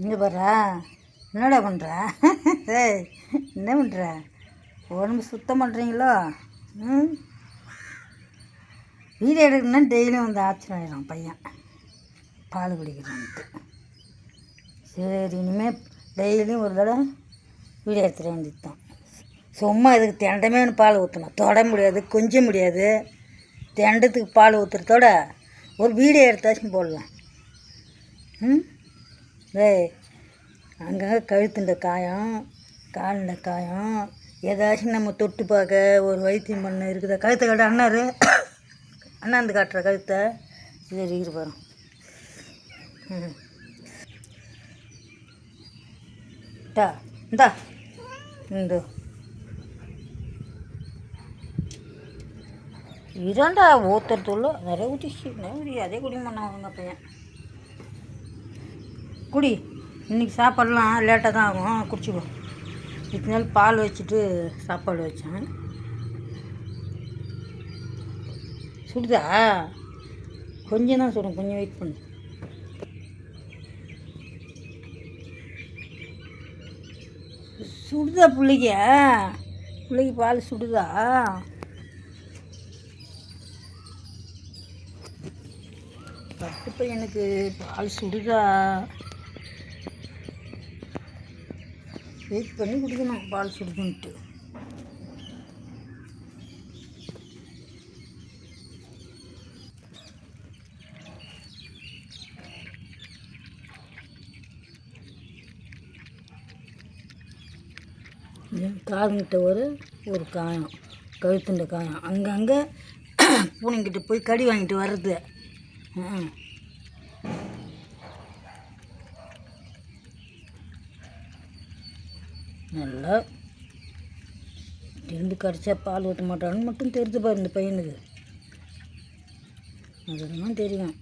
இங்கே பாரா, என்னடா பண்ணுற? ஏய், என்ன பண்ணுற? உடம்பு சுத்தம் பண்ணுறீங்களோ? வீடியோ எடுக்கணும்னா டெய்லியும் வந்து ஆப்ஷன் ஆகிடும் பையன் பால் குடிக்கிறான்ட்டு. சரி, இனிமேல் டெய்லியும் ஒரு தடவை வீடியோ எடுத்துட வேண்டியது தான். சும்மா இதுக்கு திண்டமே பால் ஊற்றணும், தொட முடியாது, கொஞ்ச முடியாது. திண்டத்துக்கு பால் ஊற்றுறதோட ஒரு வீடியோ எடுத்தாச்சும் போடலாம். டேய், அங்கங்கே கழுத்துண்ட காயம், காலில் காயம், ஏதாச்சும் நம்ம தொட்டு பார்க்க ஒரு வைத்தியம் பண்ண இருக்குதா? கழுத்தை காட்ட அண்ணாரு, அண்ணாந்து காட்டுற கழுத்தை. சரி இரு பாரு. டா இந்தா இந்த இதாண்டா ஊற்றுறதுள்ள நிறைய ஊற்றிச்சு, அதே குடிமண்ணா அவங்க பையன். குடி, இன்றைக்கி சாப்பாடெலாம் லேட்டாக தான் ஆகும், குடிச்சிக்கோ. இத்தனை நாள் பால் வச்சுட்டு சாப்பாடு வச்சேன். சுடுதா? கொஞ்சம் தான் சுடும், கொஞ்சம் வெயிட் பண்ணு. சுடுதா பிள்ளைக்கு பால் சுடுதா? பட்டு பையனுக்கு பால் சுடுதா? வெயிட் பண்ணி குடிக்கணும் பால் சுடுதுன்ட்டு. காதுங்கிட்ட ஒரு காயம், கழுத்துண்ட காயம், அங்கங்கே பூனைங்கிட்ட போய் கடி வாங்கிட்டு வர்றது. நல்லா திரும்பி கடிச்சா பால் ஊற்ற மாட்டான்னு மட்டும் தெரிஞ்சு பாரு இந்த பையனுக்கு, அதுதான் தெரியும்.